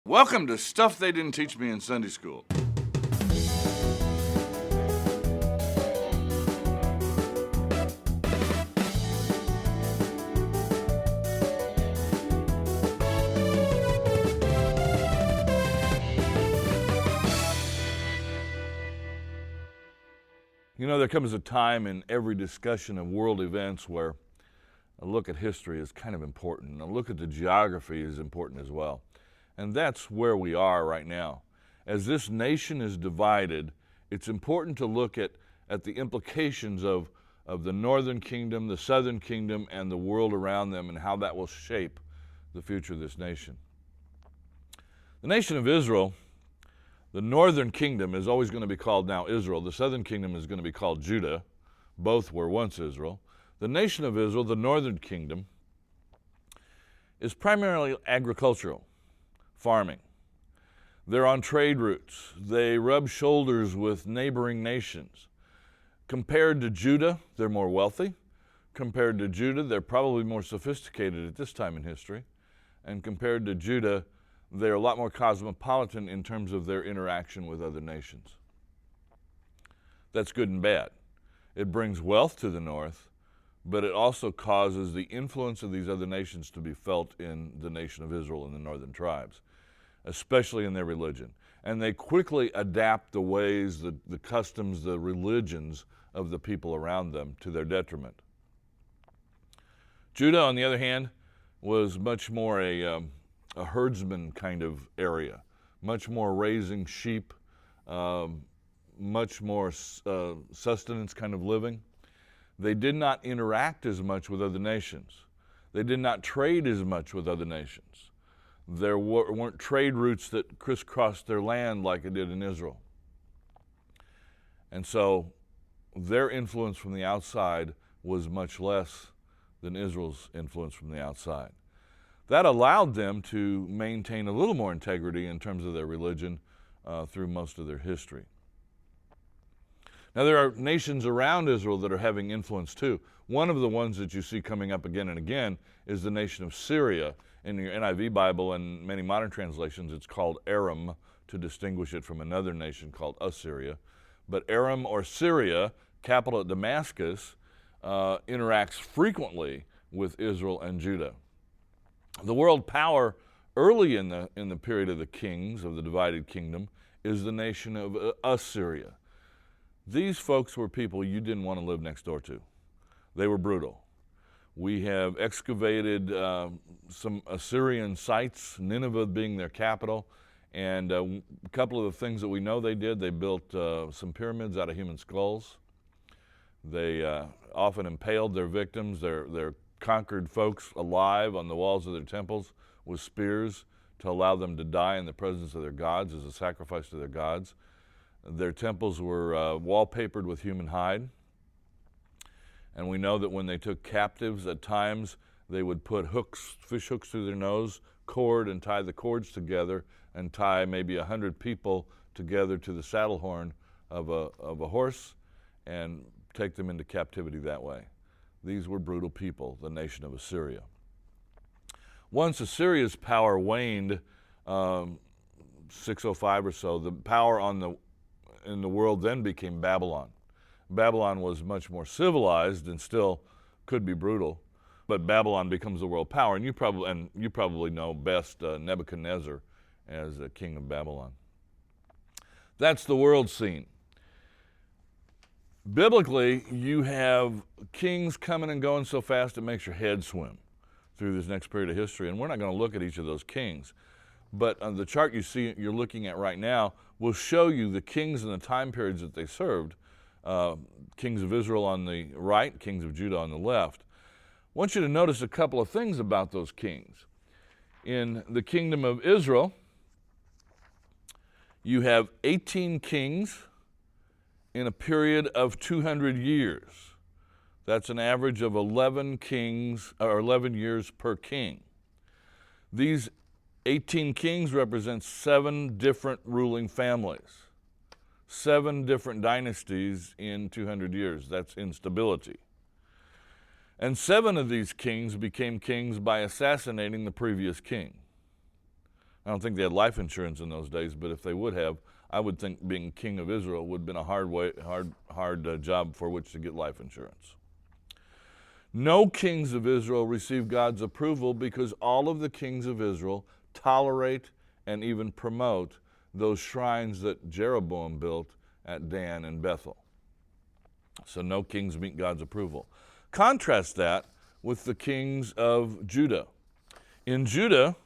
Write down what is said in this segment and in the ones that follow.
Welcome to Stuff They Didn't Teach Me in Sunday School. You know, there comes a time in every discussion of world events where a look at history is kind of important. A look at the geography is important as well. And that's where we are right now. As this nation is divided, it's important to look at the implications of the northern kingdom, the southern kingdom, and the world around them, and how that will shape the future of this nation. The nation of Israel, the northern kingdom, is always going to be called now Israel. The southern kingdom is going to be called Judah. Both were once Israel. The nation of Israel, the northern kingdom, is primarily agricultural. Farming. They're on trade routes. They rub shoulders with neighboring nations. Compared to Judah, they're more wealthy. Compared to Judah, they're probably more sophisticated at this time in history. And compared to Judah, they're a lot more cosmopolitan in terms of their interaction with other nations. That's good and bad. It brings wealth to the north, but it also causes the influence of these other nations to be felt in the nation of Israel and the northern tribes, especially in their religion. And they quickly adapt the ways, the customs, the religions of the people around them to their detriment. Judah, on the other hand, was much more a herdsman kind of area, much more raising sheep, much more sustenance kind of living. They did not interact as much with other nations. They did not trade as much with other nations. There weren't trade routes that crisscrossed their land like it did in Israel. And so their influence from the outside was much less than Israel's influence from the outside. That allowed them to maintain a little more integrity in terms of their religion through most of their history. Now, there are nations around Israel that are having influence too. One of the ones that you see coming up again and again is the nation of Syria. In your NIV Bible and many modern translations, it's called Aram to distinguish it from another nation called Assyria. But Aram or Syria, capital at Damascus, interacts frequently with Israel and Judah. The world power early in the period of the kings, of the divided kingdom, is the nation of Assyria. These folks were people you didn't want to live next door to. They were brutal. We have excavated some Assyrian sites, Nineveh being their capital, and a couple of the things that we know they did, they built some pyramids out of human skulls. They often impaled their victims, their conquered folks alive on the walls of their temples with spears to allow them to die in the presence of their gods as a sacrifice to their gods. Their temples were wallpapered with human hide. And we know that when they took captives, at times they would put hooks, fish hooks through their nose, cord, and tie the cords together, and tie maybe 100 people together to the saddle horn of a horse and take them into captivity that way. These were brutal people, the nation of Assyria. Once Assyria's power waned, 605 or so, the power in the world then became Babylon. Babylon was much more civilized and still could be brutal, but Babylon becomes the world power, and you probably know best Nebuchadnezzar as the king of Babylon. That's the world scene. Biblically, you have kings coming and going so fast it makes your head swim through this next period of history, and we're not going to look at each of those kings. But on the chart you're looking at right now will show you the kings and the time periods that they served. Kings of Israel on the right, kings of Judah on the left. I want you to notice a couple of things about those kings. In the kingdom of Israel, you have 18 kings in a period of 200 years. That's an average of 11 kings, or 11 years per king. These 18 kings represent 7 different ruling families. 7 different dynasties in 200 years. That's instability. And 7 of these kings became kings by assassinating the previous king. I don't think they had life insurance in those days, but if they would have, I would think being king of Israel would have been a hard job for which to get life insurance. No kings of Israel receive God's approval because all of the kings of Israel tolerate and even promote those shrines that Jeroboam built at Dan and Bethel. So no kings meet God's approval. Contrast that with the kings of Judah. In Judah,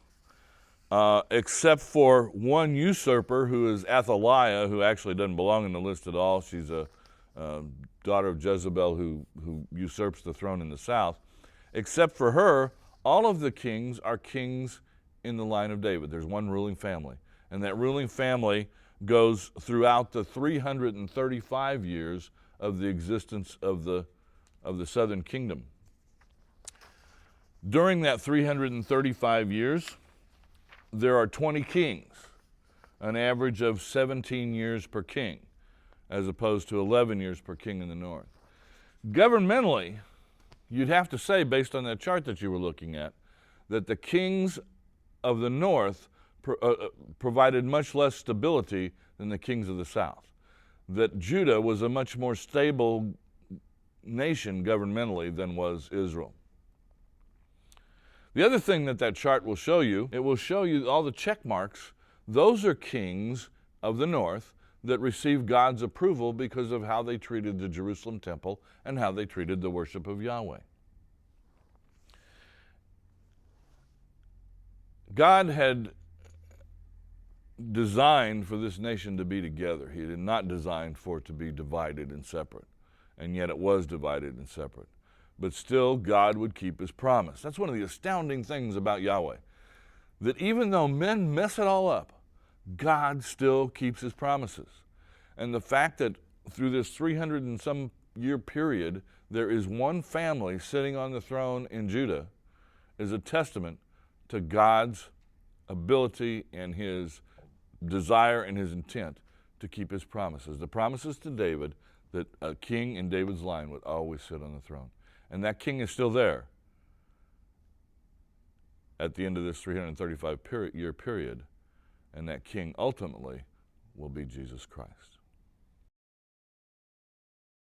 except for one usurper who is Athaliah, who actually doesn't belong in the list at all. She's a daughter of Jezebel who usurps the throne in the south. Except for her, all of the kings are kings in the line of David. There's one ruling family. And that ruling family goes throughout the 335 years of the existence of the southern kingdom. During that 335 years, there are 20 kings, an average of 17 years per king, as opposed to 11 years per king in the north. Governmentally, you'd have to say, based on that chart that you were looking at, that the kings of the north provided much less stability than the kings of the south. That Judah was a much more stable nation governmentally than was Israel. The other thing that chart will show you, it will show you all the check marks. Those are kings of the north that received God's approval because of how they treated the Jerusalem temple and how they treated the worship of Yahweh. God had designed for this nation to be together. He did not design for it to be divided and separate. And yet it was divided and separate. But still, God would keep his promise. That's one of the astounding things about Yahweh. That even though men mess it all up, God still keeps his promises. And the fact that through this 300 and some year period, there is one family sitting on the throne in Judah is a testament to God's ability and his desire and his intent to keep his promises. The promises to David that a king in David's line would always sit on the throne. And that king is still there at the end of this 335 year period. And that king ultimately will be Jesus Christ.